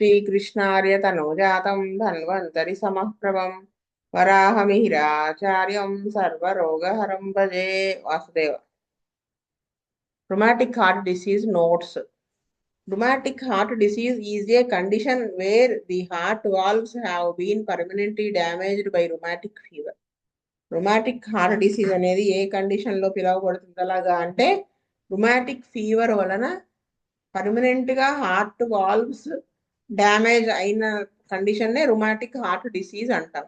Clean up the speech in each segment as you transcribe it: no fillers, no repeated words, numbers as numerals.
శ్రీకృష్ణార్య తనూజాతం Dhanvantari సమప్రభం వరాహమిహిరాచార్యం సర్వరోగహరం Bhaje. Vasudeva. Rheumatic heart disease notes. Rheumatic heart disease is a condition where the heart valves have been permanently damaged by rheumatic fever. Rheumatic heart disease అనేది ఏ condition లో పిలువబడుతుంది అలాగా అంటే rheumatic fever వలన permanent గా heart valves damage అయిన condition నే rheumatic heart disease అంటాం.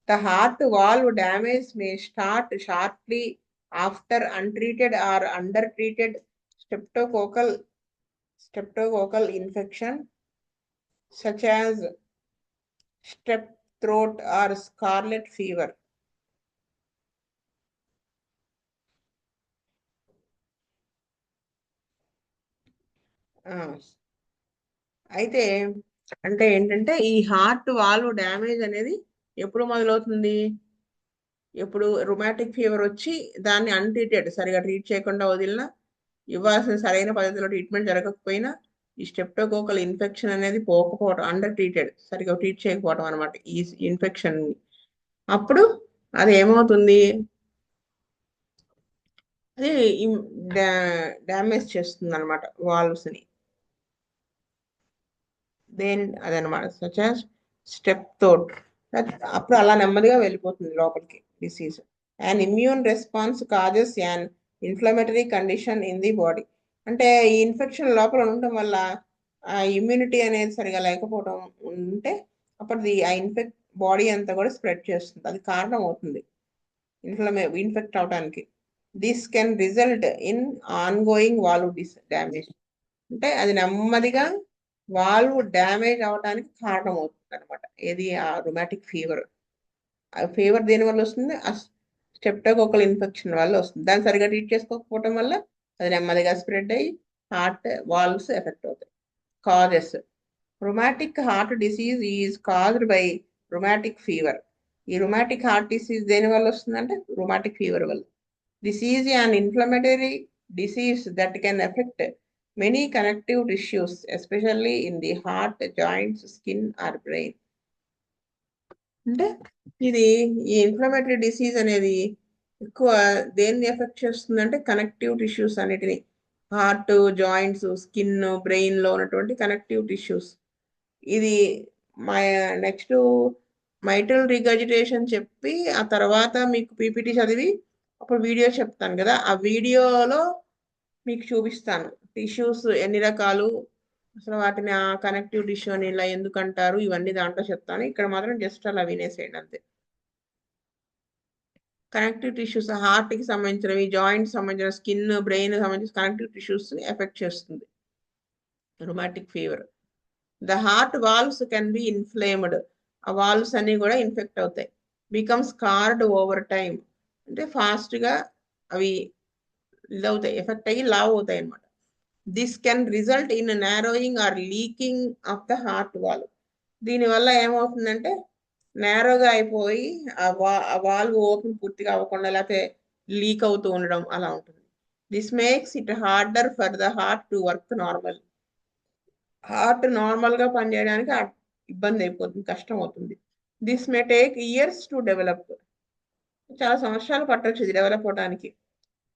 The heart valve damage may start shortly after untreated or undertreated streptococcal infection such as strep throat or scarlet fever. అయితే అంటే ఏంటంటే ఈ హార్ట్ వాల్వ్ డ్యామేజ్ అనేది ఎప్పుడు మొదలవుతుంది? ఎప్పుడు రుమాటిక్ ఫీవర్ వచ్చి దాన్ని అన్ట్రీటెడ్ సరిగా ట్రీట్ చేయకుండా వదిలినా, ఇవ్వాల్సిన సరైన పద్ధతిలో ట్రీట్మెంట్ జరగకపోయినా, ఈ స్టెప్టోకోకల్ ఇన్ఫెక్షన్ అనేది పోకపోవడం, అండర్ ట్రీటెడ్ సరిగా ట్రీట్ చేయకపోవడం అనమాట ఈ ఇన్ఫెక్షన్. అప్పుడు అది ఏమవుతుంది? అది డ్యామేజ్ చేస్తుంది అనమాట వాల్వ్స్ని. అదనమాట సచ్ యాజ్ స్టెప్ థోట్. అప్పుడు అలా నెమ్మదిగా వెళ్ళిపోతుంది లోపలికి disease. And immune response causes an inflammatory condition in the body. అంటే ఈ ఇన్ఫెక్షన్ లోపల ఉండటం వల్ల ఆ ఇమ్యూనిటీ అనేది సరిగా లేకపోవడం ఉంటే అప్పుడు ఆ బాడీ అంతా కూడా స్ప్రెడ్ చేస్తుంది. అది కారణం అవుతుంది ఇన్ఫెక్ట్ అవడానికి. This can result in ongoing valve damage. అంటే అది నెమ్మదిగా వాల్వ్ డ్యామేజ్ అవడానికి కారణం అవుతుంది అనమాట. ఏది? ఆ రుమాటిక్ ఫీవర్. ఆ ఫీవర్ దేని వల్ల వస్తుంది? ఆ స్టెప్టోకోకల్ ఇన్ఫెక్షన్ వల్ల వస్తుంది. దాన్ని సరిగా ట్రీట్ చేసుకోకపోవడం వల్ల అది నెమ్మదిగా స్ప్రెడ్ అయ్యి హార్ట్ వాల్వ్స్ ఎఫెక్ట్ అవుతాయి. Causes. Rheumatic heart disease is caused by rheumatic fever. ఈ రుమాటిక్ హార్ట్ డిసీజ్ దేని వల్ల వస్తుందంటే రుమాటిక్ ఫీవర్ వల్ల. This is an inflammatory disease that can affect many connective tissues, especially in the heart, joints, skin or brain. అంటే ఇది ఈ inflammatory disease అనేది ఎక్కువ దేన్ని ఎఫెక్ట్ చేస్తుందంటే కనెక్టివ్ టిష్యూస్ అన్నిటిని. హార్ట్, జాయింట్స్, స్కిన్, బ్రెయిన్ లో ఉన్నటువంటి కనెక్టివ్ టిష్యూస్. ఇది నెక్స్ట్ మైటల్ రిగజిటేషన్ చెప్పి ఆ తర్వాత మీకు పీపీటీ చదివి అప్పుడు వీడియో చెప్తాను కదా, ఆ వీడియోలో మీకు చూపిస్తాను టిష్యూస్ ఎన్ని రకాలు, అసలు వాటిని ఆ కనెక్టివ్ టిష్యూ అని ఇలా ఎందుకు అంటారు, ఇవన్నీ దాంట్లో చెప్తాను. ఇక్కడ మాత్రం జస్ట్ అలా వినేసేయండి అంతే. కనెక్టివ్ టిష్యూస్ హార్ట్ కి సంబంధించినవి, జాయింట్స్ సంబంధించిన, స్కిన్, బ్రెయిన్ సంబంధించిన కనెక్టివ్ టిష్యూస్ ని ఎఫెక్ట్ చేస్తుంది rheumatic fever. The heart valves can be inflamed. ఆ వాల్వ్స్ అన్ని కూడా ఇన్ఫెక్ట్ అవుతాయి. Become scarred over time. అంటే ఫాస్ట్ గా అవి ఇదవుతాయి, ఎఫెక్ట్ అయ్యి లావ్ అవుతాయి అనమాట. This can result in narrowing or leaking of the heart valve. దీనివల్ల ఏమవుతుందంటే నేరోగా అయిపోయి ఆ వాల్వ్ ఓపెన్ పూర్తిగా అవ్వకుండా లేకపోతే లీక్ అవుతూ ఉండడం అలా ఉంటుంది. This makes it harder for the heart to work normal. Heart normal గా పనిచేయడానికి ఇబ్బంది అయిపోతుంది, కష్టం అవుతుంది. This may take years to develop. చాలా సంవత్సరాలు పట్టొచ్చు ఇది డెవలప్ అవడానికి.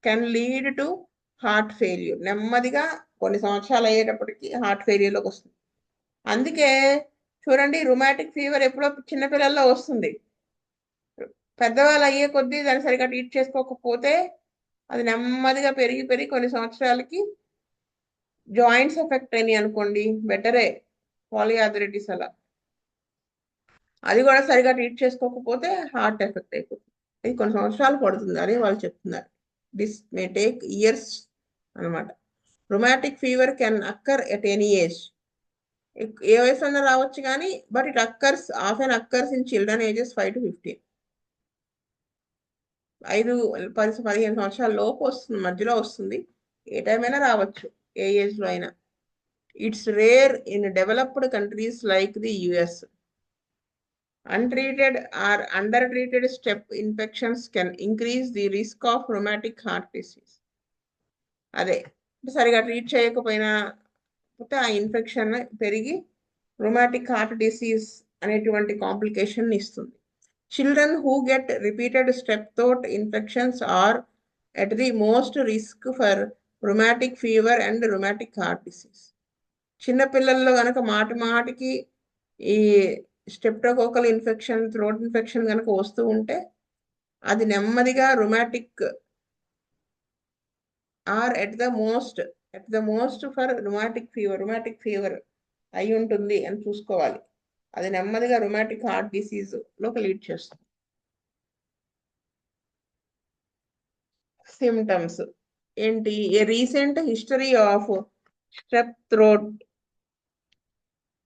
Can lead to heart failure. నెమ్మదిగా కొన్ని సంవత్సరాలు అయ్యేటప్పటికి హార్ట్ ఫెయిల్యూర్లోకి వస్తుంది. అందుకే చూడండి, రుమాటిక్ ఫీవర్ ఎప్పుడో చిన్నపిల్లల్లో వస్తుంది. పెద్దవాళ్ళు అయ్యే కొద్దీ దాన్ని సరిగా ట్రీట్ చేసుకోకపోతే అది నెమ్మదిగా పెరిగి పెరిగి కొన్ని సంవత్సరాలకి జాయింట్స్ ఎఫెక్ట్ అయినాయి అనుకోండి, బెటరే. పాలియార్థరైటిస్ అలా, అది కూడా సరిగా ట్రీట్ చేసుకోకపోతే హార్ట్ ఎఫెక్ట్ అయిపోతుంది. ఇది కొన్ని సంవత్సరాలు పడుతుంది అని వాళ్ళు చెప్తున్నారు. దిస్ మే టేక్ ఇయర్స్ అనమాట. Rheumatic fever can occur at any age. ఏ వయసు అన్నా రావచ్చు కానీ but it often occurs in children ages 5 to 15. 5-15 సంవత్సరాల లోపు వస్తుంది, మధ్యలో వస్తుంది. ఏ టైం అయినా రావచ్చు, ఏ ఏజ్ లో అయినా. It's rare in developed countries like the US. Untreated or undertreated step infections can increase the risk of rheumatic heart disease. అదే సరిగా ట్రీట్ చేయకపోయినా ఆ ఇన్ఫెక్షన్ పెరిగి rheumatic heart disease అనేటువంటి కాంప్లికేషన్ ఇస్తుంది. Children who get repeated strep throat infections are at the most risk for rheumatic fever and rheumatic heart disease. చిన్నపిల్లల్లో కనుక మాటి మాటికి ఈ స్టెప్టోకోకల్ ఇన్ఫెక్షన్, థ్రోట్ ఇన్ఫెక్షన్ కనుక వస్తూ ఉంటే అది నెమ్మదిగా rheumatic or at the most for rheumatic fever అయి ఉంటుంది అని చూసుకోవాలి. అది నెమ్మదిగా rheumatic heart disease లోకి లీడ్ చేస్తుంది. సిమ్టమ్స్ ఏంటి? A recent history of strep throat,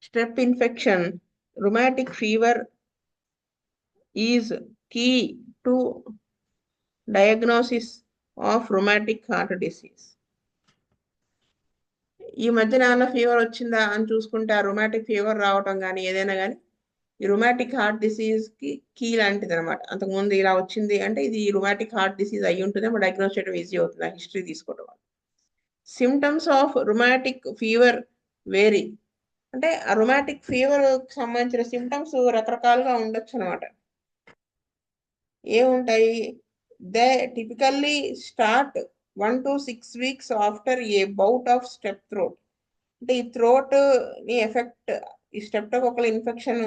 strep infection, rheumatic fever is key to diagnosis of rheumatic heart disease. ఈ మధ్య నాన్న ఫీవర్ వచ్చిందా అని చూసుకుంటే ఆ రొమాటిక్ ఫీవర్ రావటం కానీ ఏదైనా కానీ ఈ రొమాటిక్ హార్ట్ డిసీజ్ కి కీ లాంటిది అనమాట. అంతకుముందు ఇలా వచ్చింది అంటే ఇది రొమాటిక్ హార్ట్ డిసీజ్ అయ్యి ఉంటుంది, అప్పుడు డయాగ్నోస్ చేయడం ఈజీ అవుతుంది ఆ హిస్టరీ తీసుకోవడం వల్ల. Symptoms of rheumatic fever vary, అంటే ఆ రొమాటిక్ ఫీవర్ సంబంధించిన సిమ్టమ్స్ రకరకాలుగా ఉండొచ్చు అనమాట. ఏముంటాయి? They typically start 1 to 6 weeks after A bout of step throat. అంటే ఈ థ్రోట్ ని ఎఫెక్ట్, ఈ స్టెప్టోకోకల్ ఇన్ఫెక్షన్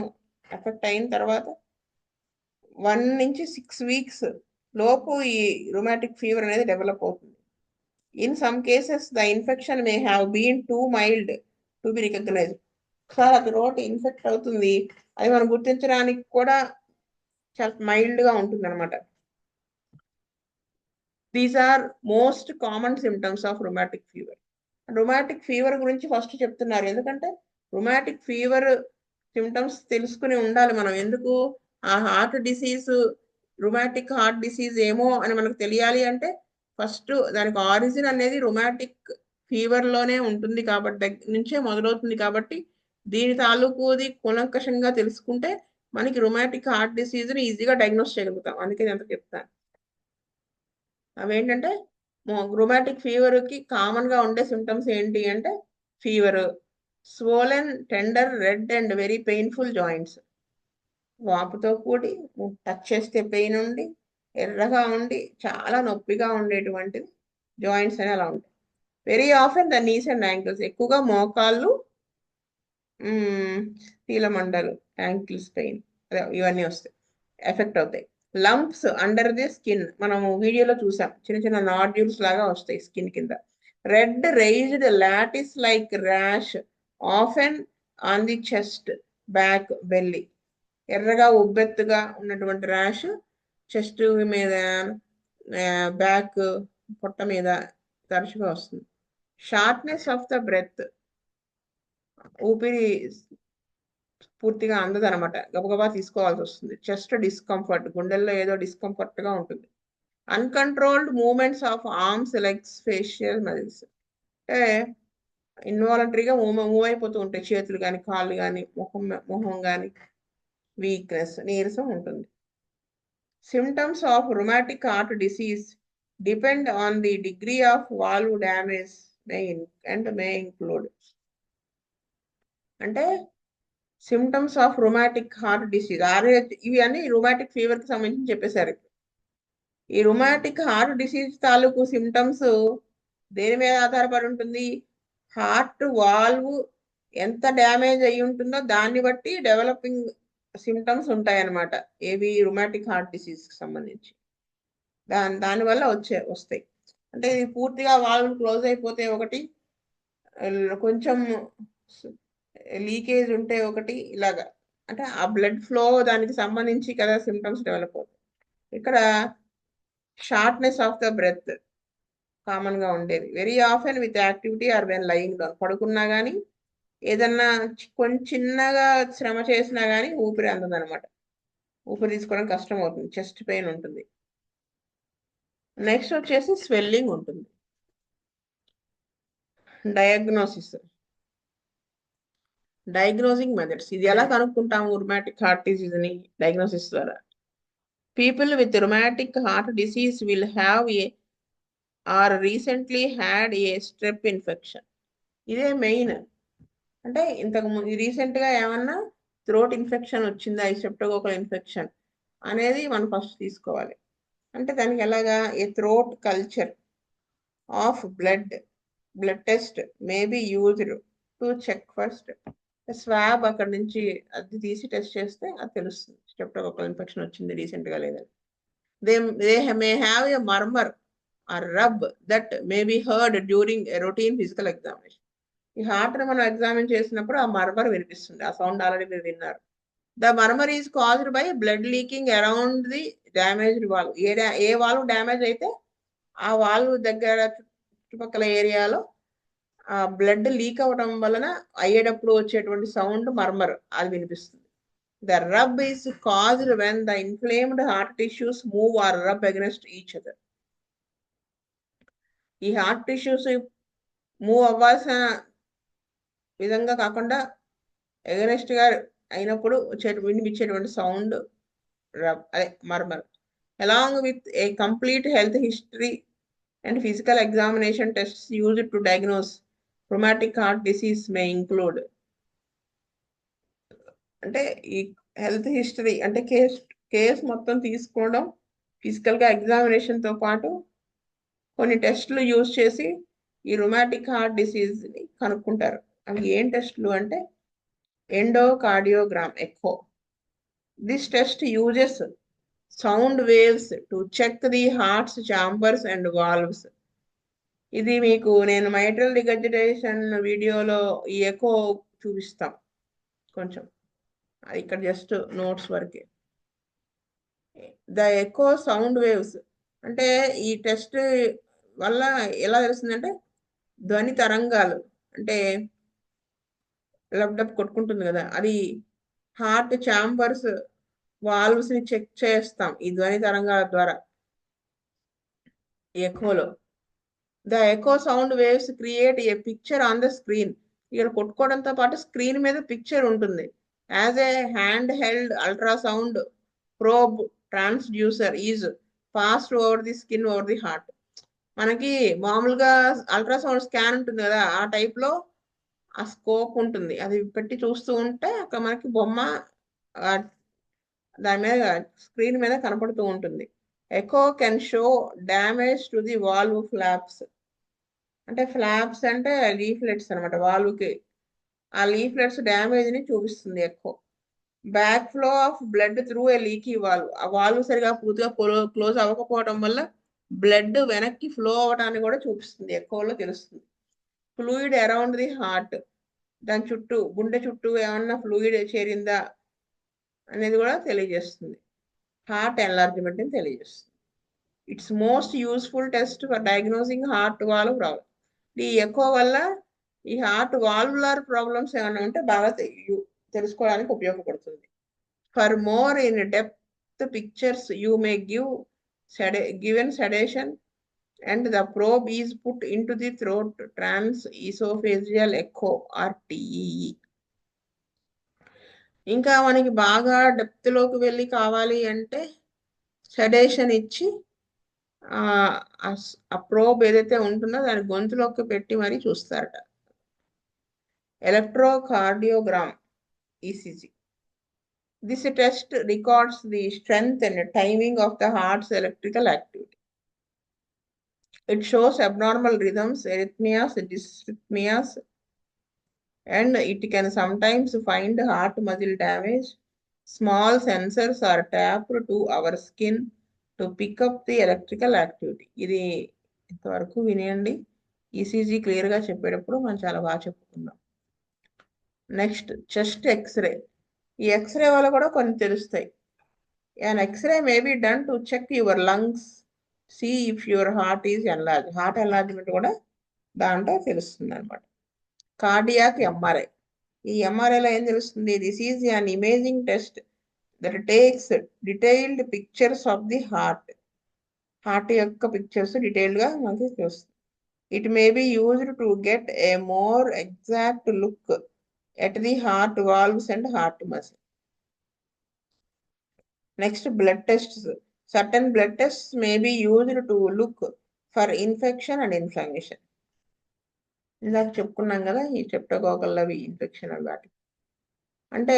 ఎఫెక్ట్ అయిన తర్వాత 1 నుంచి 6 weeks లోపు ఈ రొమాటిక్ ఫీవర్ అనేది డెవలప్ అవుతుంది. In some cases the infection may have been too mild to be recognize. Sir అది థ్రోట్ ఇన్ఫెక్ట్ అవుతుంది, అది మనం గుర్తించడానికి కూడా చాలా మైల్డ్ గా ఉంటుంది అనమాట. These are most common symptoms of rheumatic fever. Rheumatic fever గురించి ఫస్ట్ చెప్తున్నారు, ఎందుకంటే రొమాటిక్ ఫీవర్ సిమ్టమ్స్ తెలుసుకుని ఉండాలి మనం. ఎందుకు? ఆ హార్ట్ డిసీజ్, రొమాటిక్ హార్ట్ డిసీజ్ ఏమో అని మనకు తెలియాలి అంటే ఫస్ట్ దానికి ఆరిజిన్ అనేది రొమాటిక్ ఫీవర్ లోనే ఉంటుంది కాబట్టి, దగ్గర నుంచే మొదలవుతుంది కాబట్టి దీని తాలూకుది కూలంకషంగా తెలుసుకుంటే మనకి రొమాటిక్ హార్ట్ డిసీజ్ ని ఈజీగా డయాగ్నోస్ చేయగలుగుతాం. అందుకే నేను అంత చెప్తాను. అవేంటంటే రొమాటిక్ ఫీవర్ కి కామన్ గా ఉండే సిమ్టమ్స్ ఏంటి అంటే fever, swollen tender red and very painful joints, వాపుతో కూడి టచ్ చేస్తే పెయిన్ ఉండి ఎర్రగా ఉండి చాలా నొప్పిగా ఉండేటువంటిది జాయింట్స్ అని అలా ఉంటాయి. Very often the knees and ankles, ఎక్కువగా మోకాళ్ళు, కీలమండలు, యాంకిల్స్ పెయిన్ ఇవన్నీ వస్తాయి, ఎఫెక్ట్ అవుతాయి. లంప్స్ అండర్ ది స్కిన్, మనము వీడియోలో చూసాం, చిన్న చిన్న నాడ్యూల్స్ లాగా వస్తాయి స్కిన్ కింద. Red raised lattice like rash often on the chest, back, belly, ఎర్రగా ఉబ్బెత్తుగా ఉన్నటువంటి ర్యాష్ చెస్ట్ మీద, బ్యాక్, పొట్ట మీద తరచుగా వస్తుంది. షార్ట్నెస్ ఆఫ్ ద బ్రెత్, ఊపిరి పూర్తిగా అందదు అనమాట, గబగబా తీసుకోవాల్సి వస్తుంది. చెస్ట్ డిస్కంఫర్ట్, గుండెల్లో ఏదో డిస్కంఫర్ట్ గా ఉంటుంది. Uncontrolled movements of arms, legs, facial muscles, అంటే ఇన్వాలంటరీగా మూవ్ అయిపోతూ ఉంటాయి చేతులు కానీ కాళ్ళు కానీ మొహం కానీ, వీక్నెస్, నీరసం ఉంటుంది. Symptoms of rheumatic heart disease depend on the degree of valve damage may include, అంటే symptoms of rheumatic heart disease ఇవి అన్ని rheumatic fever కి సంబంధించి చెప్పేశారు. ఈ rheumatic heart disease తాలూకు సిమ్టమ్స్ దేని మీద ఆధారపడి ఉంటుంది? హార్ట్ వాల్వ్ ఎంత డ్యామేజ్ అయి ఉంటుందో దాన్ని బట్టి డెవలపింగ్ సిమ్టమ్స్ ఉంటాయి అన్నమాట. ఏవి? రొమాటిక్ హార్ట్ డిసీజ్ కి సంబంధించి దానివల్ల వస్తాయి. అంటే ఇది పూర్తిగా వాల్వ్ క్లోజ్ అయిపోతే ఒకటి, కొంచెం లీకేజ్ ఉంటే ఒకటి, ఇలాగా అంటే ఆ బ్లడ్ ఫ్లో దానికి సంబంధించి కదా సిమ్టమ్స్ డెవలప్ అవుతాయి. ఇక్కడ shortness of the breath common గా ఉండేది. Very often with activity or when lying down, పడుకున్నా కానీ ఏదన్నా కొంచెం చిన్నగా శ్రమ చేసినా కానీ ఊపిరి అందదనమాట, ఊపిరి తీసుకోవడం కష్టం అవుతుంది, చెస్ట్ పెయిన్ ఉంటుంది. నెక్స్ట్ వచ్చేసి స్వెల్లింగ్ ఉంటుంది. డయాగ్నోసింగ్ మెథడ్స్, ఇది ఎలా కనుక్కుంటాము rheumatic heart disease ని? డయాగ్నోసిస్ ద్వారా. People with rheumatic heart disease will have a or recently had a strep infection. ఇదే మెయిన్. అంటే ఇంతకు ముందు రీసెంట్గా ఏమన్నా థ్రోట్ ఇన్ఫెక్షన్ వచ్చిందా, ఈ స్ట్రెప్టోకోకల్ ఇన్ఫెక్షన్ అనేది మనం ఫస్ట్ తీసుకోవాలి. అంటే దానికి ఎలాగా a throat culture of blood test may be used to check first. Swab అక్కడ నుంచి అది తీసి టెస్ట్ చేస్తే అది తెలుస్తుంది స్ట్రెప్టోకోకల్ ఇన్ఫెక్షన్ వచ్చింది రీసెంట్గా లేదని. They may have a murmur or rub that may be heard during a routine physical examination. ఈ హార్ట్ని మనం ఎగ్జామిన్ చేసినప్పుడు ఆ మర్మర్ వినిపిస్తుంది. ఆ సౌండ్ ఆల్రెడీ మీరు విన్నారు. The murmur is caused by blood leaking around the damaged valve. A valve damage అయితే ఆ వాల్వ్ దగ్గర చుట్టుపక్కల ఏరియాలో ఆ బ్లడ్ లీక్ అవ్వడం వలన అయ్యేటప్పుడు వచ్చేటువంటి సౌండ్ మర్మర్ అది వినిపిస్తుంది. The rub is caused when the inflamed heart tissues move or rub against each other. ఈ హార్ట్ టిష్యూస్ మూవ్ అవ్వాల్సిన విధంగా కాకుండా ఎగనెస్ట్ గా అయినప్పుడు వినిపించేటువంటి సౌండ్ అదే murmur. Along with a complete health history and physical examination tests used to diagnose rheumatic heart disease may include. అంటే ఈ హెల్త్ హిస్టరీ అంటే కేసు మొత్తం తీసుకోవడం, ఫిజికల్ గా ఎగ్జామినేషన్ తో పాటు కొన్ని టెస్టులు యూజ్ చేసి ఈ రొమాటిక్ హార్ట్ డిసీజ్ ని కనుక్కుంటారు. అవి ఏం టెస్టులు అంటే ఎండోకార్డియోగ్రామ్ echo. This test uses sound waves to check the heart's chambers and valves. ఇది మీకు నేను మైట్రల్ రిగర్జిటేషన్ వీడియోలో ఈ ఎకో చూపిస్తాం కొంచెం, ఇక్కడ జస్ట్ నోట్స్ వరకే. ద ఎకో సౌండ్ వేవ్స్ అంటే ఈ టెస్ట్ వల్ల ఎలా తెలుస్తుందంటే ధ్వని తరంగాలు అంటే లబ్డబ్ కొట్టుకుంటుంది కదా, అది హార్ట్ ఛాంబర్స్ వాల్వ్స్ ని చెక్ చేస్తాం ఈ ధ్వని తరంగాల ద్వారా ఎకోలో. The echo sound waves create a picture on the screen. ఇక్కడ కొట్టుకోవడంతో పాటు స్క్రీన్ మీద పిక్చర్ ఉంటుంది. As a hand held ultrasound probe transducer is passed over the skin over the heart. మనకి మామూలుగా అల్ట్రాసౌండ్ స్కాన్ ఉంటుంది కదా, ఆ టైప్ లో ఆ స్కోప్ ఉంటుంది, అది పెట్టి చూస్తూ ఉంటే అక్కడ మనకి బొమ్మ దాని మీద స్క్రీన్ మీద కనపడుతూ ఉంటుంది. Echo can show damage to the valve flaps. అంటే ఫ్లాప్స్ అంటే లీఫ్లెట్స్ అనమాట వాల్వ్కి. ఆ లీఫ్లెట్స్ డ్యామేజ్ ని చూపిస్తుంది echo. Back flow of blood through a leaky valve. ఆ వాల్వ్ సరిగా పూర్తిగా క్లోజ్ అవ్వకపోవడం వల్ల బ్లడ్ వెనక్కి ఫ్లో అవటాన్ని కూడా చూపిస్తుంది, ఎకోలో తెలుస్తుంది. ఫ్లూయిడ్ అరౌండ్ ది హార్ట్, దాని చుట్టూ గుండె చుట్టూ ఏమన్నా ఫ్లూయిడ్ చేరిందా అనేది కూడా తెలియజేస్తుంది. హార్ట్ ఎన్లార్జ్మెంట్ అని తెలియజేస్తుంది. It's most useful test for diagnosing heart valve problem. ఈ ఎకో వల్ల ఈ హార్ట్ వాల్వులర్ ప్రాబ్లమ్స్ ఏమైనా ఉంటే బాగా తెలుసుకోవడానికి ఉపయోగపడుతుంది. For more in depth pictures you may given sedition and the probe is put into the throat transesophageal echo or TEE. ఇంకా మనకి బాగా డెప్త్ లోకి వెళ్ళి కావాలి అంటే సెడేషన్ ఇచ్చి ఆ ప్రోబ్ ఏదైతే ఉంటుందో దాని గొంతులోకి పెట్టి మరీ చూస్తారట. Electrocardiogram ECG. This test records the strength and timing of the heart's electrical activity. It shows abnormal rhythms, arrhythmias, dysrhythmias, and it can sometimes find heart muscle damage. Small sensors are tapped to our skin to pick up the electrical activity. ఇది ఇంతవరకు వినేయండి. ECG క్లియర్గా చెప్పేటప్పుడు మనం చాలా బాగా చెప్పుకున్నాం. Next chest x-ray. ఈ x-ray వల్ల కూడా కొన్ని తెలుస్తాయి. An X-ray may be done to check your lungs, see if your heart is enlarged. Heart enlargement కూడా దాంట్లో తెలుస్తుంది అనమాట. Cardiac MRI. ఈ ఎంఆర్ఐలో ఏం తెలుస్తుంది? This is an imaging test that takes detailed pictures of the heart. Heart యొక్క pictures డీటెయిల్డ్గా మనకి తెలుస్తుంది. It may be used to get a more exact look at the heart valves and heart muscle. Next, blood tests. Certain blood tests may be used to look for infection and inflammation. ఇందాక చెప్పుకున్నాం కదా ఈ స్ట్రెప్టోకాకల్ అవి infection అవి వాటి అంటే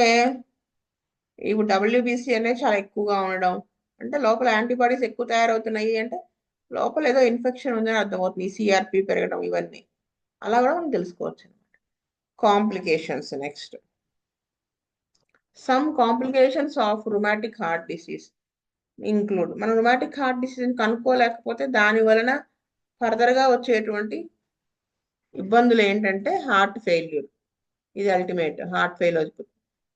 ఇప్పుడు WBC అనేది చాలా ఎక్కువగా ఉండడం అంటే లోపల యాంటీబాడీస్ ఎక్కువ తయారవుతున్నాయి అంటే లోపల ఏదో ఇన్ఫెక్షన్ ఉందని అర్థమవుతుంది ఈ సిఆర్పి పెరగడం ఇవన్నీ అలా కూడా మనం తెలుసుకోవచ్చు అనమాట. Complications next some complications of rheumatic heart disease include మనం రుమాటిక్ హార్ట్ డిసీజ్ కనుక్కోలేకపోతే దాని వలన ఫర్దర్గా వచ్చేటువంటి ఇబ్బందులు ఏంటంటే హార్ట్ ఫెయిల్యూర్ ఇది అల్టిమేట్ హార్ట్ ఫెయిల్ అవుతుంది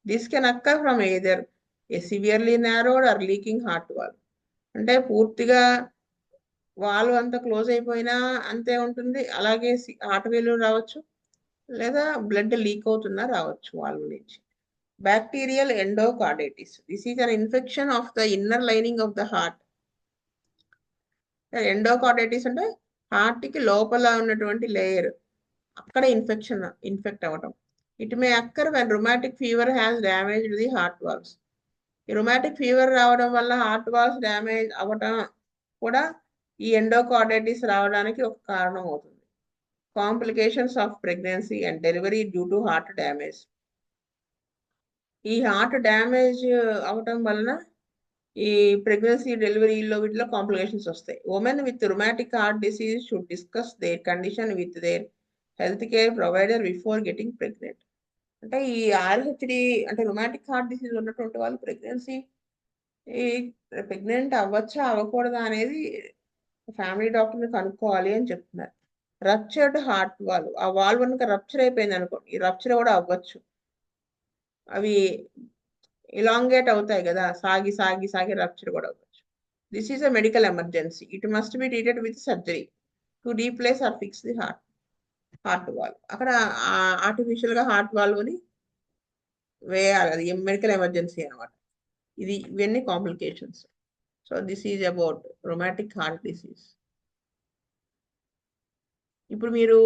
this can occur from either a severely narrowed or leaking heart valve అంటే పూర్తిగా వాల్వ్ అంతా క్లోజ్ అయిపోయినా అంతే ఉంటుంది అలాగే హార్ట్ ఫెయిల్యూర్ రావచ్చు లేదా బ్లడ్ లీక్ అవుతున్నా రావచ్చు వాల్వ్ నుంచి bacterial endocarditis this is an infection of the inner lining of the heart endocarditis అంటే హార్ట్ కి లోపల ఉన్నటువంటి లేయర్ అక్కడ ఇన్ఫెక్ట్ అవ్వటం it may occur when rheumatic fever has damaged the heart valves ఈ రుమాటిక్ ఫీవర్ రావడం వల్ల హార్ట్ వాల్వ్స్ డ్యామేజ్ అవ్వటం కూడా ఈ ఎండోకార్డైటిస్ రావడానికి ఒక కారణం అవుతుంది complications of pregnancy and delivery due to heart damage ఈ హార్ట్ డ్యామేజ్ అవటం వలన ఈ ప్రెగ్నెన్సీ డెలివరీలో వీటిలో కాంప్లికేషన్స్ వస్తాయి women with rheumatic heart disease should discuss there condition with their health care provider before getting pregnant అంటే ఈ ఆర్హెచ్డి అంటే రుమాటిక్ హార్ట్ డిసీజ్ ఉన్నటువంటి వాళ్ళు ప్రెగ్నెంట్ అవ్వచ్చా అవ్వకూడదా అనేది ఫ్యామిలీ డాక్టర్ని కనుక్కోవాలి అని చెప్తున్నారు రప్చర్డ్ హార్ట్ వాల్వ్ ఆ వాల్వ్ కనుక రప్చర్ అయిపోయింది అనుకోండి ఈ రప్చర్ కూడా అవ్వచ్చు అవి ఇలాంగేట్ అవుతాయి కదా సాగి సాగి సాగి రప్చర్ కూడా అవ్వచ్చు this is a medical emergency it must be treated with surgery to replace or fix the heart valve అక్కడ ఆర్టిఫిషియల్ గా హార్ట్ వాల్వ్ ని వేయాలి అది మెడికల్ ఎమర్జెన్సీ అనమాట ఇవన్నీ complications so this is about rheumatic heart disease ఇప్పుడు మీరు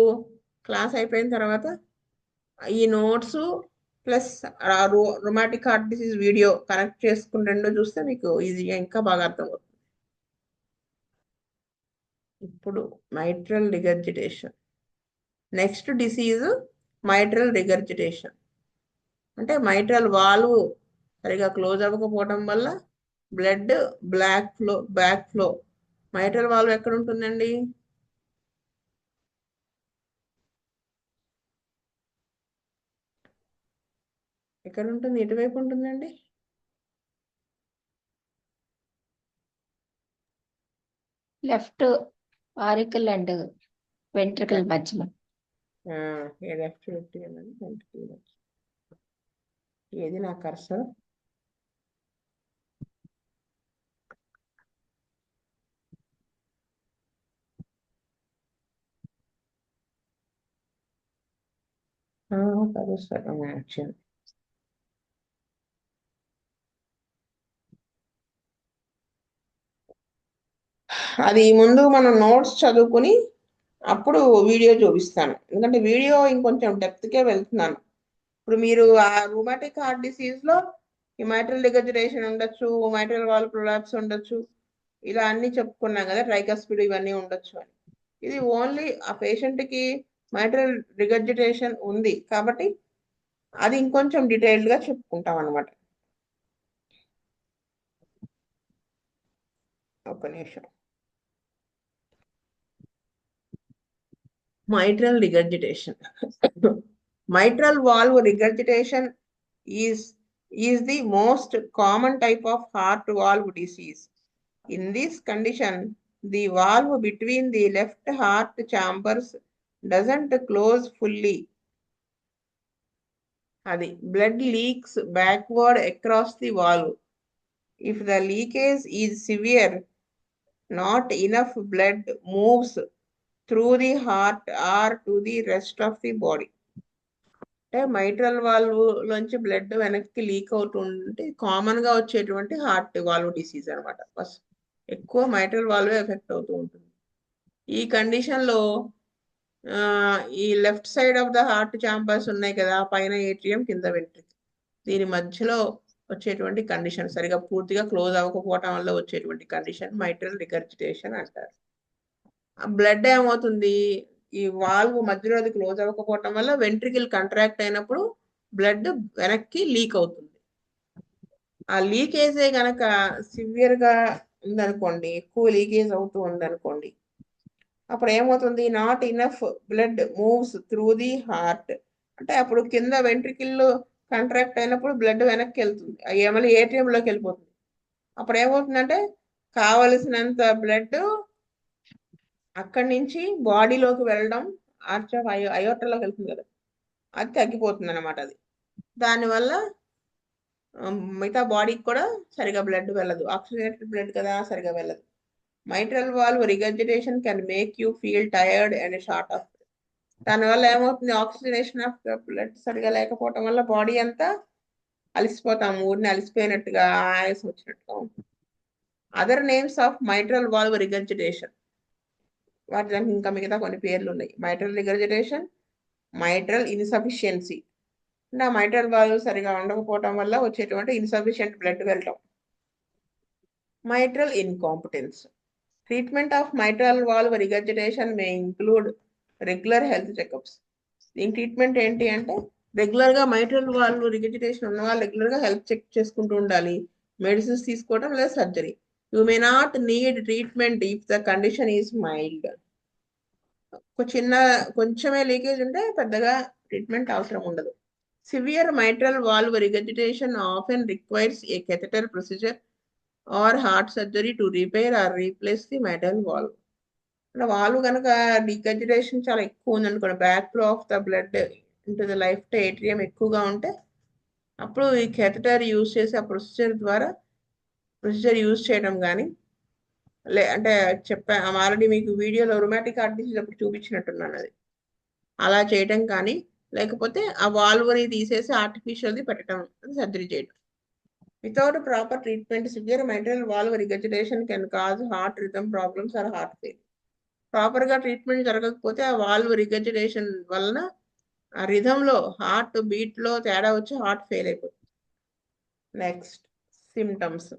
class అయిపోయిన తర్వాత ఈ notes plus rheumatic heart disease video connect చేసుకుని రెండో చూస్తే మీకు ఈజీగా ఇంకా బాగా అర్థమవుతుంది ఇప్పుడు mitral regurgitation next disease mitral regurgitation అంటే మైట్రల్ వాల్వ్ సరిగా క్లోజ్ అవ్వకపోవడం వల్ల blood back flow mitral valve ఎక్కడ ఉంటుందండి ఎక్కడ ఉంటుంది ఎటువైపు ఉంటుందండి లెఫ్ట్ ఆరికల్ అండ్ వెంట్రికల్ మధ్యలో లెఫ్ట్ ఏది నా కర్సర్ యాక్షన్ అది ముందు మనం నోట్స్ చదువుకుని అప్పుడు వీడియో చూపిస్తాను ఎందుకంటే వీడియో ఇంకొంచెం డెప్త్కే వెళ్తున్నాను ఇప్పుడు మీరు ఆ రూమాటిక్ హార్ట్ డిసీజ్ లో ఈ మైట్రల్ రిగర్జిటేషన్ ఉండొచ్చు మైట్రల్ వాల్వ్ ప్రొలాప్స్ ఉండొచ్చు ఇలా అన్ని చెప్పుకున్నాం కదా ట్రైకస్పిడ్ ఇవన్నీ ఉండొచ్చు అని ఇది ఓన్లీ ఆ పేషెంట్ కి మైట్రల్ రిగర్జిటేషన్ ఉంది కాబట్టి అది ఇంకొంచెం డీటెయిల్డ్ గా చెప్పుకుంటాం అనమాట ఒక నిమిషం mitral regurgitation. Mitral valve regurgitation is the most common type of heart valve disease. In this condition, the valve between the left heart chambers doesn't close fully. Blood leaks backward across the valve. If the leakage is severe, not enough blood moves through the heart or to the rest of the body. అంటే mitral valve లోంచి blood వెనక్కి leak అవుతుంటే common గా వచ్చేటువంటి heart valve disease అనమాట first ఎక్కువ mitral valve effect అవుతూ ఉంటుంది ఈ కండిషన్ లో ఈ left side of the heart chambers ఉన్నాయి కదా పైన ఏట్రియం కింద వెంట్రికల్ దీని మధ్యలో వచ్చేటువంటి కండిషన్ సరిగా పూర్తిగా క్లోజ్ అవ్వకపోవటం వల్ల వచ్చేటువంటి కండిషన్ మైట్రల్ రిగర్జిటేషన్ అంటారు బ్లడ్ ఏమవుతుంది ఈ వాల్వ్ మధ్యలో అది క్లోజ్ అవ్వకపోవటం వల్ల వెంట్రికల్ కంట్రాక్ట్ అయినప్పుడు బ్లడ్ వెనక్కి లీక్ అవుతుంది. ఆ లీకేజే గనక సివియర్ గా ఉందనుకోండి, ఎక్కువ లీకేజ్ అవుతూ ఉందనుకోండి, అప్పుడు ఏమవుతుంది, not enough blood moves through the heart. అంటే అప్పుడు కింద వెంట్రికల్ కంట్రాక్ట్ అయినప్పుడు బ్లడ్ వెనక్కి వెళ్తుంది, మళ్ళీ ATM లోకి వెళ్ళిపోతుంది. అప్పుడు ఏమవుతుందంటే కావలసినంత బ్లడ్ అక్కడి నుంచి బాడీలోకి వెళ్ళడం ఆర్చ్ ఆఫ్ అయోర్టాలోకి వెళ్తుంది కదా, అది తగ్గిపోతుంది అనమాట. అది దానివల్ల మిగతా బాడీకి కూడా సరిగా బ్లడ్ వెళ్ళదు, ఆక్సిజనేటెడ్ బ్లడ్ కదా, సరిగా వెళ్ళదు. Mitral valve regurgitation can make you feel tired and short of. దానివల్ల ఏమవుతుంది, ఆక్సిజనేషన్ ఆఫ్ బ్లడ్ సరిగా లేకపోవటం వల్ల బాడీ అంతా అలసిపోతాము, ఊరిని అలసిపోయినట్టుగా ఆయాసం వచ్చినట్టుగా ఉంటుంది. Other names of mitral valve regurgitation, వాటి దానికి ఇంకా మిగతా కొన్ని పేర్లు ఉన్నాయి. మైట్రల్ రిగర్జిటేషన్, మైట్రల్ ఇన్సఫిషియన్సీ, అంటే ఆ మైట్రల్ వాల్వ్ సరిగా ఉండకపోవటం వల్ల వచ్చేటువంటి ఇన్సఫిషియెంట్ బ్లడ్ వెళ్ళటం. Mitral incompetence. Treatment of mitral valve regurgitation may include regular health checkups. దీని ట్రీట్మెంట్ ఏంటి అంటే రెగ్యులర్ గా మైట్రల్ వాల్వ్ రిగర్జిటేషన్ ఉన్న వాళ్ళు రెగ్యులర్ గా హెల్త్ చెక్ చేసుకుంటూ ఉండాలి, మెడిసిన్స్ తీసుకోవడం లేదా surgery. You may not need treatment if the condition is mild. కొంచెమే లీకేజ్ ఉంటే పెద్దగా ట్రీట్మెంట్ అవసరం ఉండదు. Severe mitral valve regurgitation often requires a catheter procedure or heart surgery to repair or replace the mitral valve. అంటే valve కనుక regurgitation చాలా ఎక్కువ ఉందనుకోండి, back flow of the blood into the left atrium ఎక్కువగా ఉంటే అప్పుడు ఈ కెథెటర్ యూజ్ చేసి ఆ ప్రొసీజర్ యూజ్ చేయడం కానీ, అంటే ఆల్రెడీ మీకు వీడియోలో రొమాటిక్ హార్ట్ డిసీజ్ అప్పుడు చూపించినట్టున్నాను, అది అలా చేయటం కానీ, లేకపోతే ఆ వాల్వ్ని తీసేసి ఆర్టిఫిషియల్ది పెట్టడం, సర్జరీ చేయడం. Without proper treatment severe mitral valve regurgitation can cause heart rhythm problems or heart fail. Proper గా ట్రీట్మెంట్ జరగకపోతే ఆ వాల్వ్ రిగర్జిటేషన్ వలన ఆ రిథంలో హార్ట్ బీట్ లో తేడా వచ్చి హార్ట్ ఫెయిల్ అయిపోతుంది. Next symptoms.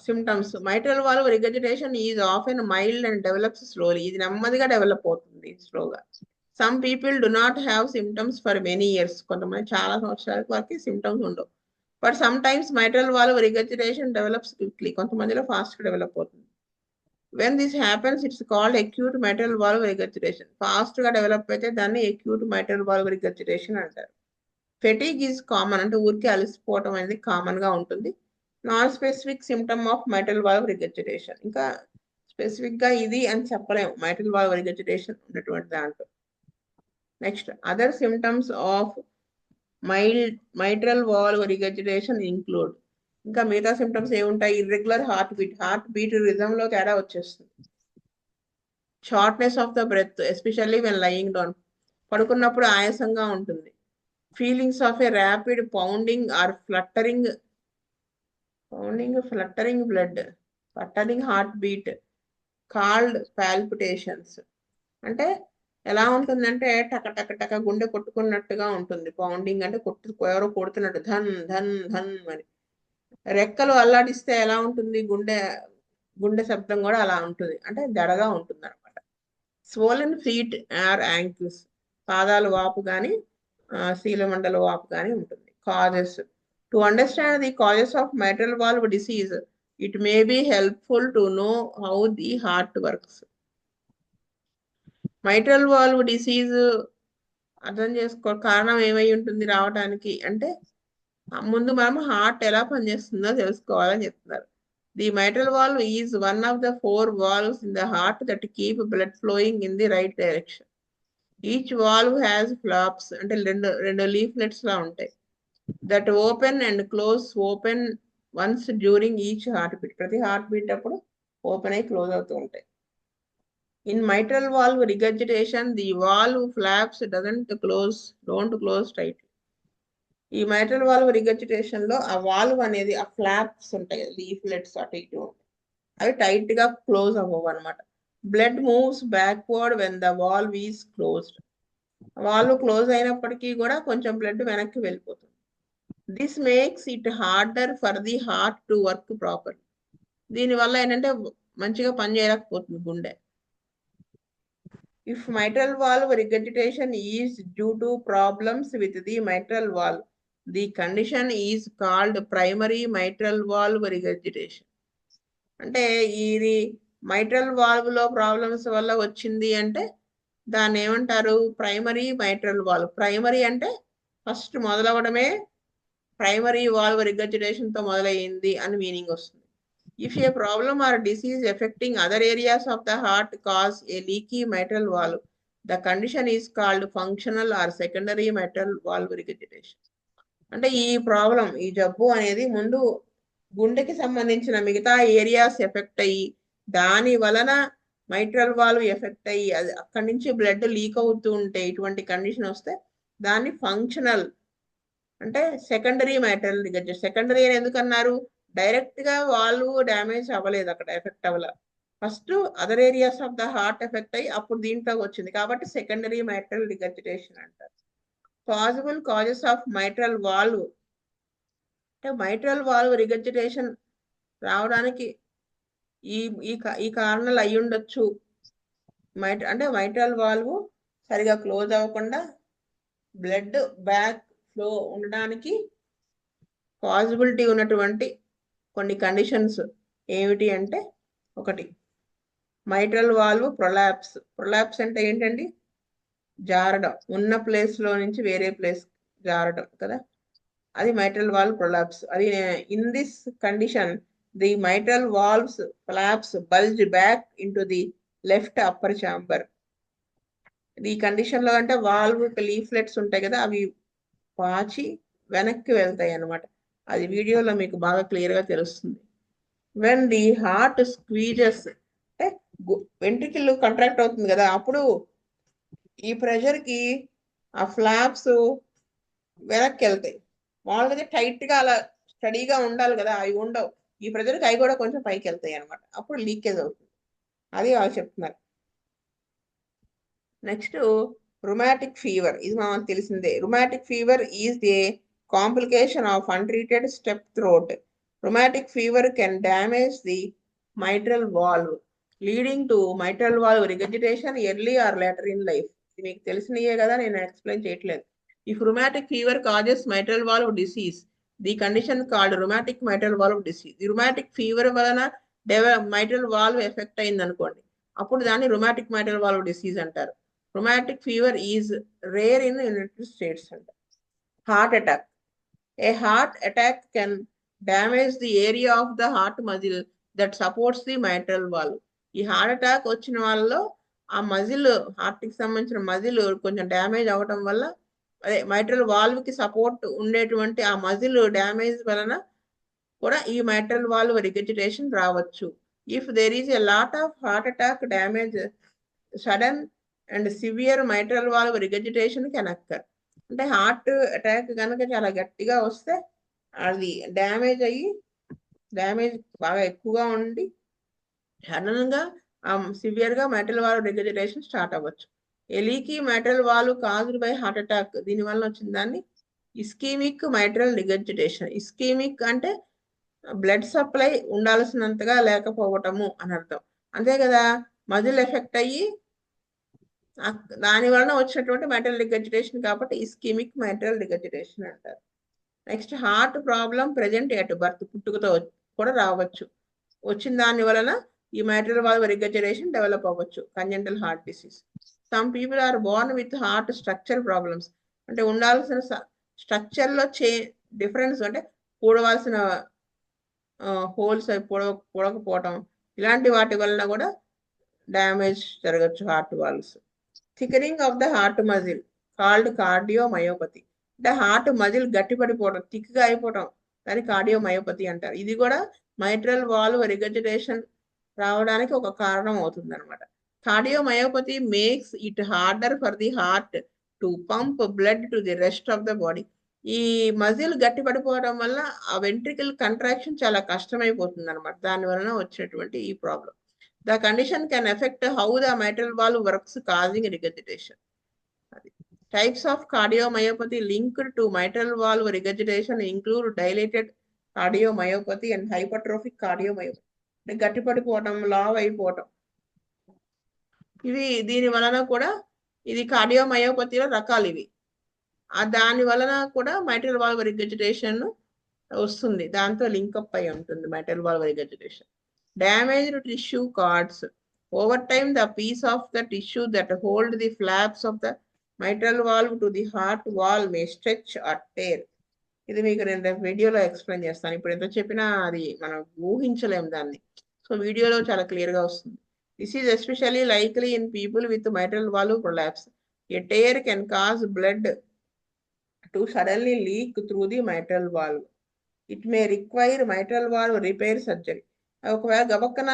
Symptoms. Mitral valve regurgitation is often mild and develops slowly. ఇది నెమ్మదిగా డెవలప్ అవుతుంది, స్లోగా. Some people do not have symptoms for many years. కొంతమంది చాలా సంవత్సరాల వరకు సిమ్టమ్స్ ఉండవు. But sometimes mitral valve regurgitation develops quickly. కొంతమందిలో ఫాస్ట్ డెవలప్ అవుతుంది. When this happens it's called acute mitral valve regurgitation. Fast గా డెవలప్ అయితే దాన్ని అక్యూట్ మైట్రల్ వాల్వ్ రిగర్జిటేషన్ అంటారు. ఫెటిగ్ ఈజ్ కామన్, అంటే ఊరికి అలసిపోవటం అనేది కామన్ గా ఉంటుంది. Non specific symptom of mitral valve regurgitation. ఇంకా స్పెసిఫిక్ గా ఇది అని చెప్పలేము మైట్రల్ వాల్వ్ రిగర్జిటేషన్ ఉన్నటువంటి దాంట్లో. Next other symptoms of mitral valve regurgitation include. ఇంకా మిగతా సిమ్టమ్స్ ఏముంటాయి, ఇర్రెగ్యులర్ హార్ట్ బీట్ రిథమ్ లో తేడా వచ్చేస్తుంది. Shortness of the breath especially when lying down, పడుకున్నప్పుడు ఆయాసంగా ఉంటుంది. Feelings of a rapid pounding or fluttering heart beat called palpitations. అంటే ఎలా ఉంటుందంటే టక టక టక గుండె కొట్టుకున్నట్టుగా ఉంటుంది. పౌండింగ్ అంటే ఎవరో కొడుతున్నట్టు, ధన్ ధన్ ధన్ అని. రెక్కలు అల్లాడిస్తే ఎలా ఉంటుంది, గుండె శబ్దం కూడా అలా ఉంటుంది, అంటే జడగా ఉంటుంది అనమాట. స్వోలెన్ ఫీట్ ఆర్ యాంకిల్స్, పాదాలు వాపు కానీ శీలమండల వాపు కానీ ఉంటుంది. Causes. To understand the causes of mitral valve disease it may be helpful to know how the heart works. Mitral valve disease అర్థం చేసుకో కారణం ఏమై ఉంటుంది రావడానికి అంటే, ముందు మనం హార్ట్ ఎలా పనిచేస్తుందో తెలుసుకోవాలని చెప్తున్నారు. The mitral valve is one of the 4 valves in the heart that keep blood flowing in the right direction. Each valve has flops, అంటే రెండు లీఫ్లెట్స్ లా ఉంటాయి, that open and open once during each heart beat. ప్రతి heart beat అప్పుడు open అయి close అవుతూ ఉంటాయి. In mitral valve regurgitation, the valve flaps don't close tightly. ఈ mitral valve regurgitation లో ఆ వాల్వ్ అనేది, ఆ ఫ్లాప్స్ ఉంటాయి, లీఫ్లెట్స్ అటు ఇటు ఉంటాయి, అవి టైట్ గా క్లోజ్ అవ్వవు అనమాట. Blood moves backward when the valve is closed. Valve close అయినప్పటికీ కూడా కొంచెం బ్లడ్ వెనక్కి వెళ్ళిపోతుంది. This makes it harder for the heart to work properly. దీనివల్ల ఏంటంటే మంచిగా పని చేయలేకపోతుంది గుండె. If mitral valve regurgitation is due to problems with the mitral valve, the condition is called primary mitral valve regurgitation. అంటే ఇది mitral valve లో problems వల్ల వచ్చింది అంటే దాన్ని ఏమంటారు? Primary mitral valve. ప్రైమరీ అంటే ఫస్ట్ మొదలవడమే ప్రైమరీ వాల్వ్ రిగర్జిటేషన్ తో మొదలైంది అని మీనింగ్ వస్తుంది. If a problem or disease affecting other areas of the heart cause a leaky mitral valve, the condition is called functional or secondary mitral valve regurgitation. అంటే ఈ problem, ఈ జబ్బు అనేది ముందు గుండెకి సంబంధించిన మిగతా ఏరియాస్ ఎఫెక్ట్ అయ్యి దాని వలన మైట్రల్ వాల్వ్ ఎఫెక్ట్ అయ్యి అది అక్కడి నుంచి బ్లడ్ లీక్ అవుతూ ఉంటే ఇటువంటి కండిషన్ వస్తే దాన్ని ఫంక్షనల్ అంటే సెకండరీ మైట్రల్ రిగర్జిటేషన్. సెకండరీ అని ఎందుకన్నారు? డైరెక్ట్ గా వాల్వ్ డ్యామేజ్ అవ్వలేదు, అక్కడ ఎఫెక్ట్ అవ్వలేదు. First other areas of the heart effect అయ్యి అప్పుడు దీంట్లోకి వచ్చింది కాబట్టి సెకండరీ మైట్రల్ రిగర్జిటేషన్ అంటారు. Possible causes of mitral valve అంటే మైట్రల్ వాల్వ్ రిగర్జిటేషన్ రావడానికి ఈ ఈ కారణాలు అయి ఉండొచ్చు. అంటే మైట్రల్ వాల్వ్ సరిగా క్లోజ్ అవ్వకుండా బ్లడ్ బ్యాక్ ఫ్లో ఉండడానికి పాసిబిలిటీ ఉన్నటువంటి కొన్ని కండిషన్స్ ఏమిటి అంటే, ఒకటి మైట్రల్ వాల్వ్ ప్రొలాప్స్. ప్రొలాప్స్ అంటే ఏంటండి? జారడం, ఉన్న ప్లేస్ లో నుంచి వేరే ప్లేస్ జారడం కదా, అది మైట్రల్ వాల్వ్ ప్రొలాప్స్. అది in this condition the mitral valves collapse bulge back into the left upper chamber. ఈ కండిషన్ లో అంటే వాల్వ్ లీఫ్లెట్స్ ఉంటాయి కదా, అవి పాచి వెనక్కి వెళ్తాయి అన్నమాట. అది వీడియోలో మీకు బాగా క్లియర్ గా తెలుస్తుంది. వెన్ ది హార్ట్ స్క్వీజెస్ అంటే వెంట్రికల్ కంట్రాక్ట్ అవుతుంది కదా, అప్పుడు ఈ ప్రెషర్ కి ఆ ఫ్లాప్స్ వెనక్కి వెళ్తాయి. మామూలుగా టైట్ గా అలా స్టడీగా ఉండాలి కదా, అవి ఉండవు. ఈ ప్రెషర్కి అవి కూడా కొంచెం పైకి వెళ్తాయి అనమాట, అప్పుడు లీకేజ్ అవుతుంది. అది వాళ్ళు చెప్తున్నారు. Next rheumatic fever. ఇది మనకు తెలిసిందే. Rheumatic fever is a complication of untreated step throat. Rheumatic fever can damage the mitral valve leading to mitral valve regurgitation early or later in life. ఇది మీకు తెలిసినయే కదా, నేను ఎక్స్ప్లెయిన్ చేయట్లేదు. If rheumatic fever causes mitral valve disease, the condition called rheumatic mitral valve disease. ఈ rheumatic fever వలన mitral valve effect అయింది అనుకోండి, అప్పుడు దాన్ని rheumatic mitral valve disease అంటారు. Rheumatic fever is rare in United States. Heart attack. A heart attack can damage the area of the heart muscle that supports the mitral valve. ఈ heart attack వచ్చిన వాళ్ళలో ఆ muscle, heart కి సంబంధించిన muscle కొంచెం damage అవ్వడం వల్ల, అదే మైట్రల్ వాల్వ్ కి సపోర్ట్ ఉండేటువంటి ఆ మజిల్ డ్యామేజ్ వలన కూడా ఈ మైట్రల్ వాల్వ్ రిగర్జిటేషన్ రావచ్చు. If there is a lot of heart attack damage, sudden and severe mitral valve regurgitation can occur. అంటే హార్ట్ అటాక్ కనుక చాలా గట్టిగా వస్తే అది డ్యామేజ్ అయ్యి, డ్యామేజ్ బాగా ఎక్కువగా ఉండి సడన్ గా సివియర్ గా మైట్రల్ వాల్వ్ రిగర్జిటేషన్ స్టార్ట్ అవ్వచ్చు. ఎలీకి mitral valve caused by heart attack, దీని వల్ల వచ్చిన దాన్ని ఇస్కీమిక్ మైట్రల్ రిగర్జిటేషన్. ఇస్కీమిక్ అంటే బ్లడ్ సప్లై ఉండాల్సినంతగా లేకపోవటము అని అర్థం, అంతే కదా. మజిల్ ఎఫెక్ట్ అయ్యి దాని వలన వచ్చినటువంటి మైట్రల్ రిగర్జిటేషన్ కాబట్టి ఇస్కీమిక్ మైట్రల్ రిగర్జిటేషన్ అంటారు. Next heart problem present at birth, పుట్టుకతో కూడా రావచ్చు. వచ్చిన దాని వలన ఈ మైట్రల్ వాల్వ్ రిగర్జిటేషన్ డెవలప్ అవ్వచ్చు, congenital heart disease. Some people are born with heart structure problems. అంటే ఉండాల్సిన స్ట్రక్చర్ లో డిఫరెన్స్, అంటే కూడవలసిన హోల్స్ అవి పొడకపోవటం, ఇలాంటి వాటి వలన కూడా డ్యామేజ్ జరగచ్చు heart valves. Thickening of the heart muscle called cardiomyopathy. అంటే హార్ట్ మజిల్ గట్టిపడిపోవడం, థిక్గా అయిపోవడం, దాన్ని కార్డియోమయోపతి అంటారు. ఇది కూడా మైట్రల్ వాల్వ్ రిగర్జిటేషన్ రావడానికి ఒక కారణం అవుతుంది అనమాట. Cardiomyopathy makes it harder for the heart to pump blood to the rest of the body. ఈ మజిల్ గట్టి పడిపోవడం వల్ల ఆ వెంట్రికల్ కంట్రాక్షన్ చాలా కష్టమైపోతుంది అనమాట, దాని వలన వచ్చేటువంటి ఈ problem. The condition can affect how the mitral valve works, causing regurgitation. Types of cardiomyopathy linked to mitral valve regurgitation include dilated cardiomyopathy and hypertrophic cardiomyopathy. గట్టిపడిపోవటం, లావ్ అయిపోవటం. దీని వలన కూడా ఇది కార్డియోమయోపతిలో రకాలు ఇవి. దాని వలన కూడా మైట్రల్ వాల్వ్ రిగర్జిటేషన్ వస్తుంది, దాంతో లింకప్ అయి ఉంటుంది mitral valve regurgitation. Damaged tissue cords. Over time the piece of the tissue that hold the flaps of the mitral valve to the heart wall may stretch or tear. ఇది మీకు నేను రేపు వీడియోలో explain చేస్తాను. ఇప్పుడు ఎంత చెప్పినా అది మనం ఊహించలేము దాన్ని. సో వీడియోలో చాలా క్లియర్గా వస్తుంది. This is especially likely in people with mitral valve prolapse. A tear can cause blood to suddenly leak through the mitral valve. It may require mitral valve repair surgery. ఒకవేళ గబక్కన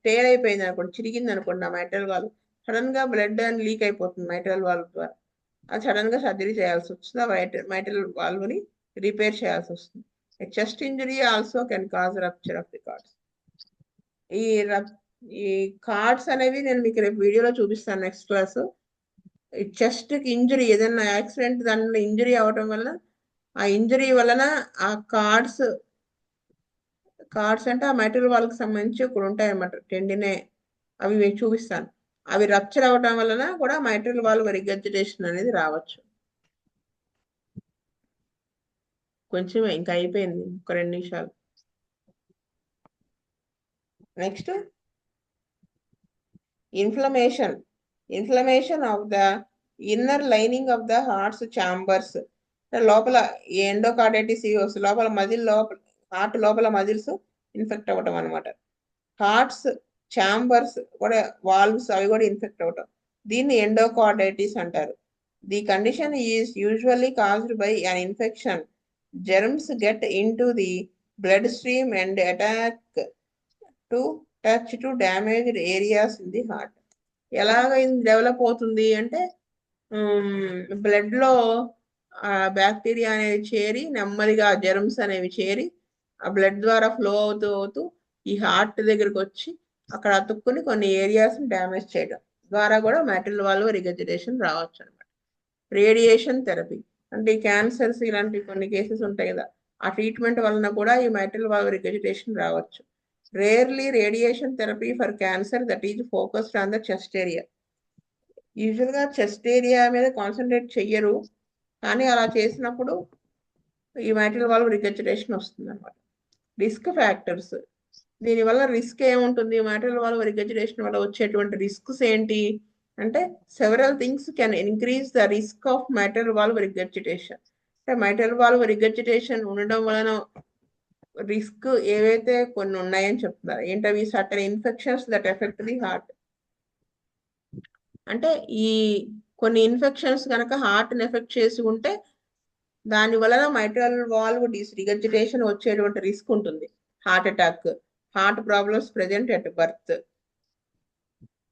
టేర్ అయిపోయింది అనుకోండి, చిరిగింది అనుకోండి ఆ mitral valve, sudden గా blood అని leak అయిపోతుంది mitral valve ద్వారా. అది సడన్ గా సర్జరీ చేయాల్సి వస్తుంది, మైట్రల్ వాల్వ్ ని రిపేర్ చేయాల్సి వస్తుంది. Chest injury also can cause rupture of the cards. ఈ కార్డ్స్ అనేవి నేను మీకు రేపు వీడియోలో చూపిస్తాను నెక్స్ట్ క్లాస్. ఈ చెస్ట్ కి ఇంజరీ, ఏదైనా యాక్సిడెంట్ దానిలో ఇంజరీ అవడం వల్ల, ఆ ఇంజరీ వలన ఆ కార్డ్స్ అంటే ఆ మైట్రల్ వాల్వ్కి సంబంధించి ఇక్కడ ఉంటాయన్నమాట, టెండినే, అవి మీకు చూపిస్తాను. అవి రప్చర్ అవడం వలన కూడా మైట్రల్ వాల్వ్ రిగర్జిటేషన్ అనేది రావచ్చు. కొంచెం ఇంకా అయిపోయింది, ఒక 2 నిమిషాలు. Next inflammation of the inner lining of the hearts chambers. లోపల ఎండోకార్డైటిస్ లోపల మజిల్, హార్ట్ లోపల మజిల్స్ ఇన్ఫెక్ట్ అవ్వటం అనమాట. హార్ట్స్ ఛాంబర్స్ కూడా, వాల్వ్స్ అవి కూడా ఇన్ఫెక్ట్ అవటం, దీన్ని ఎండోకార్డైటిస్ అంటారు. The condition is usually caused by an infection. Germs get in to the blood stream and attack to touch to damaged areas in the heart. ఎలాగ develop అవుతుంది అంటే, blood లో బ్యాక్టీరియా అనేది చేరి, నెమ్మదిగా జెర్మ్స్ అనేవి చేరి ఆ బ్లడ్ ద్వారా ఫ్లో అవుతూ ఈ హార్ట్ దగ్గరకు వచ్చి అక్కడ అతుక్కుని కొన్ని ఏరియాస్ డ్యామేజ్ చేయడం ద్వారా కూడా మైట్రల్ వాల్వ్ రిగర్జిటేషన్ రావచ్చు అనమాట. రేడియేషన్ థెరపీ అంటే ఈ క్యాన్సర్స్ ఇలాంటి కొన్ని కేసెస్ ఉంటాయి కదా, ఆ ట్రీట్మెంట్ వలన కూడా ఈ మైట్రల్ వాల్వ్ రిగర్జిటేషన్ రావచ్చు. Rarely radiation therapy for cancer that is focused on the chest area. యూజువల్గా చెస్ట్ ఏరియా మీద కాన్సన్ట్రేట్ చెయ్యరు, కానీ అలా చేసినప్పుడు ఈ మైట్రల్ వాల్వ్ రిగర్జిటేషన్ వస్తుంది అనమాట. Risk factors. దీనివల్ల రిస్క్ ఏముంటుంది, మైట్రల్ వాల్వ్ రిగర్జిటేషన్ వల్ల వచ్చేటువంటి రిస్క్స్ ఏంటి అంటే, several things can increase the risk of mitral valve regurgitation. అంటే మైట్రల్ వాల్వ్ రిగర్జిటేషన్ ఉండడం వలన రిస్క్ ఏవైతే కొన్ని ఉన్నాయని చెప్తున్నారు. ఏంటవి? Certain infections that affect the heart. అంటే ఈ కొన్ని ఇన్ఫెక్షన్స్ కనుక హార్ట్ని ఎఫెక్ట్ చేసి ఉంటే దాని వలన మైట్రల్ వాల్వ్ రిగర్జిటేషన్ వచ్చేటువంటి రిస్క్ ఉంటుంది. Heart attack, heart problems present at birth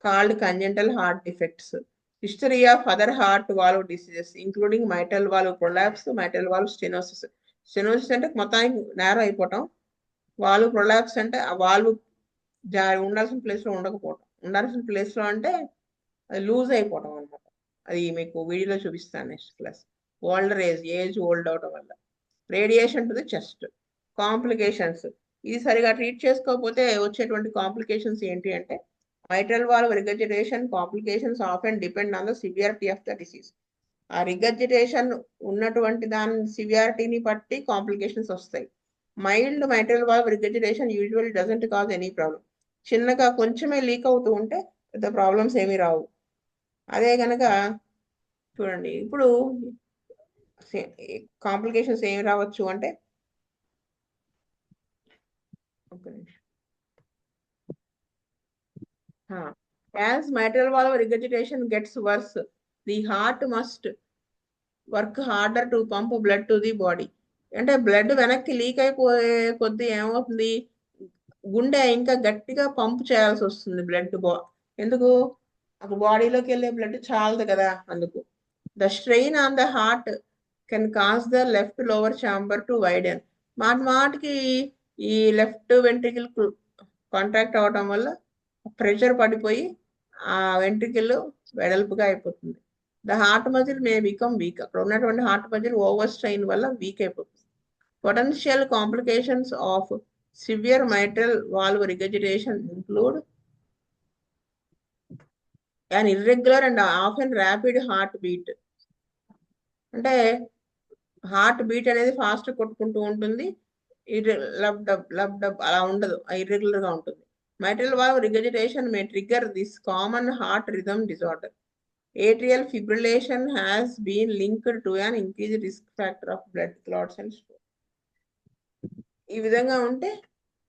called congenital heart defects, history of other heart valve diseases including mitral valve prolapse, mitral valve stenosis. Stenosis అంటే మొత్తానికి నేరం అయిపోవటం, వాల్వ్ ప్రొలాప్స్ అంటే ఆ valve ఉండాల్సిన ప్లేస్లో ఉండకపోవటం, ఉండాల్సిన ప్లేస్లో అంటే అది లూజ్ అయిపోవటం అనమాట. అది మీకు వీడియోలో చూపిస్తాను next class. Older age old అవడం వల్ల. Radiation to the chest. Complications. ఇది సరిగా ట్రీట్ చేసుకోకపోతే వచ్చేటువంటి కాంప్లికేషన్స్ ఏంటి అంటే, mitral valve regurgitation complications often depend on the severity of the disease. ఆ రిగర్జిటేషన్ ఉన్నటువంటి దాని సివియారిటీని బట్టి కాంప్లికేషన్స్ వస్తాయి. Mild mitral valve regurgitation usually doesn't cause any problem. చిన్నగా కొంచెమే లీక్ అవుతూ ఉంటే పెద్ద ప్రాబ్లమ్స్ ఏమీ రావు. అదే కనుక చూడండి, ఇప్పుడు కాంప్లికేషన్స్ ఏమి రావచ్చు అంటే, as mitral valve regurgitation gets worse, the heart must work harder to pump blood to the body. అంటే బ్లడ్ వెనక్కి లీక్ అయిపోయే కొద్దీ ఏమవుతుంది, గుండె ఇంకా గట్టిగా పంప్ చేయాల్సి వస్తుంది బ్లడ్. ఎందుకు? అప్పుడు బాడీలోకి వెళ్ళే బ్లడ్ చాలదు కదా, అందుకు. The strain on the heart can cause the left lower chamber to widen. మాటికి ఈ లెఫ్ట్ వెంట్రికల్ కాంట్రాక్ట్ అవడం వల్ల ప్రెషర్ పడిపోయి ఆ వెంట్రికల్ వెడల్పుగా అయిపోతుంది. The heart muscle may become weak. అక్కడ ఉన్నటువంటి హార్ట్ మజిల్ ఓవర్ స్ట్రెయిన్ వల్ల వీక్ అయిపోతుంది. Potential complications of Severe mitral valve regurgitation include an irregular and often rapid heartbeat. అంటే హార్ట్ బీట్ అనేది ఫాస్ట్ కొట్టుకుంటూ ఉంటుంది. లబ్ డబ్ లబ్ డబ్ అలా ఉండదు, ఇర్రెగ్యులర్ గా ఉంటుంది. mitral valve regurgitation may trigger this common heart rhythm disorder. Atrial fibrillation has been linked to an increased risk factor of blood clots and stroke. ఈ విధంగా ఉంటే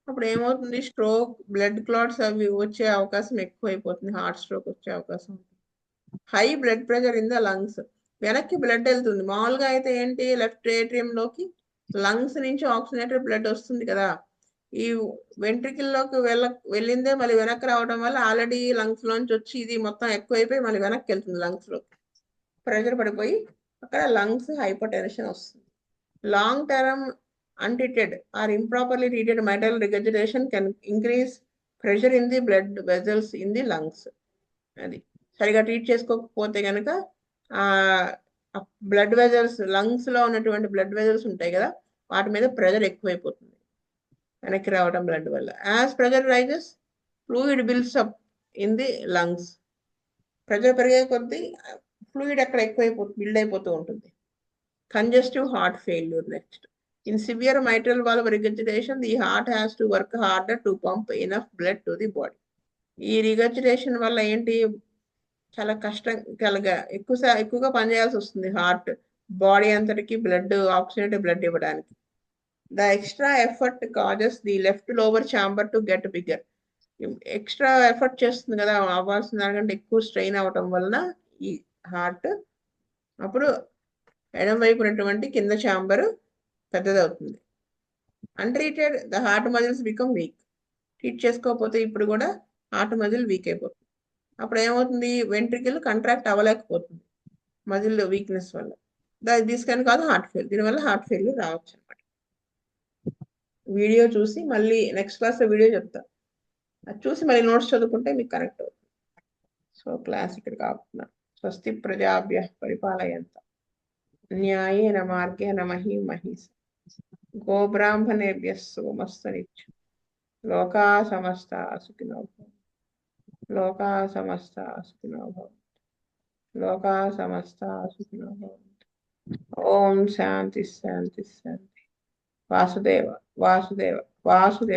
అప్పుడు ఏమవుతుంది, స్ట్రోక్, బ్లడ్ క్లాట్స్ అవి వచ్చే అవకాశం ఎక్కువైపోతుంది, హార్ట్ స్ట్రోక్ వచ్చే అవకాశం ఉంటుంది. High blood pressure in the lungs, వెనక్కి బ్లడ్ వెళ్తుంది. మామూలుగా అయితే ఏంటి, లెఫ్ట్ ఏట్రియం లోకి లంగ్స్ నుంచి ఆక్సిజనేటెడ్ బ్లడ్ వస్తుంది కదా, ఈ వెంట్రికల్లోకి వెళ్ళిందే మళ్ళీ వెనక్కి రావడం వల్ల ఆల్రెడీ లంగ్స్ లోంచి వచ్చి ఇది మొత్తం ఎక్కువైపోయి మళ్ళీ వెనక్కి వెళ్తుంది లంగ్స్ లోకి, ప్రెషర్ పడిపోయి అక్కడ లంగ్స్ హైపర్ టెన్షన్ వస్తుంది. Long term untreated or improperly treated mitral regurgitation can increase pressure in the blood vessels in the lungs. అది సరిగా ట్రీట్ చేసుకోకపోతే కనుక బ్లడ్ వెజల్స్, లంగ్స్ లో ఉన్నటువంటి బ్లడ్ వెజల్స్ ఉంటాయి కదా, వాటి మీద ప్రెషర్ ఎక్కువైపోతుంది వెనక్కి రావడం బ్లడ్ వల్ల. As pressure rises fluid builds up in the lungs. Pressure పెరిగే కొద్దీ ఫ్లూయిడ్ అక్కడ ఎక్కువైపోతుంది, బిల్డ్ అయిపోతూ ఉంటుంది. Congestive heart failure next. In severe mitral valve regurgitation, the heart has to work harder to pump enough blood to the body. ఈ regurgitation వల్ల ఏంటి, చాలా కష్టం ఎక్కువగా పనిచేయాల్సి వస్తుంది హార్ట్, బాడీ అంతటికి బ్లడ్, ఆక్సిజనేటెడ్ బ్లడ్ ఇవ్వడానికి. The extra effort causes the left lower chamber to get bigger. Extra effort చేస్తుంది కదా, అవ్వాల్సిన దానికంటే ఎక్కువ స్ట్రెయిన్ అవ్వటం వలన ఈ హార్ట్ అప్పుడు ఎడం వైపు ఉన్నటువంటి కింద ఛాంబర్ పెద్దదవుతుంది. Untreated the heart muscles become weak. Treat చేసుకోకపోతే ఇప్పుడు కూడా హార్ట్ మజిల్ వీక్ అయిపోతుంది. అప్పుడు ఏమవుతుంది, వెంట్రికల్ కంట్రాక్ట్ అవ్వలేకపోతుంది మజిల్ వీక్నెస్ వల్ల. This can cause heart fail. దీనివల్ల హార్ట్ ఫెయిల్యూర్ రావచ్చు అనమాట. వీడియో చూసి మళ్ళీ నెక్స్ట్ క్లాస్ వీడియో చెప్తా, అది చూసి మళ్ళీ నోట్స్ చదువుకుంటే మీకు కనెక్ట్ అవుతుంది. సో క్లాస్ ఇక్కడ కాపుతున్నా. స్వస్తి ప్రజాభ్య పరిపాలయంత న్యాయేన మార్గేణ మహీం మహీస గోబ్రాహ్మణేభ్యः సోమస్తు నిత్యం. లోకా సమస్తా సుఖినో భవంతు. లోకా సమస్తా సుఖినో భవంతు. లోకా సమస్తా సుఖినో భవంతు. ఓం శాంతి శాంతి శాంతి. వాసుదేవ వాసుదేవ వాసుదేవ.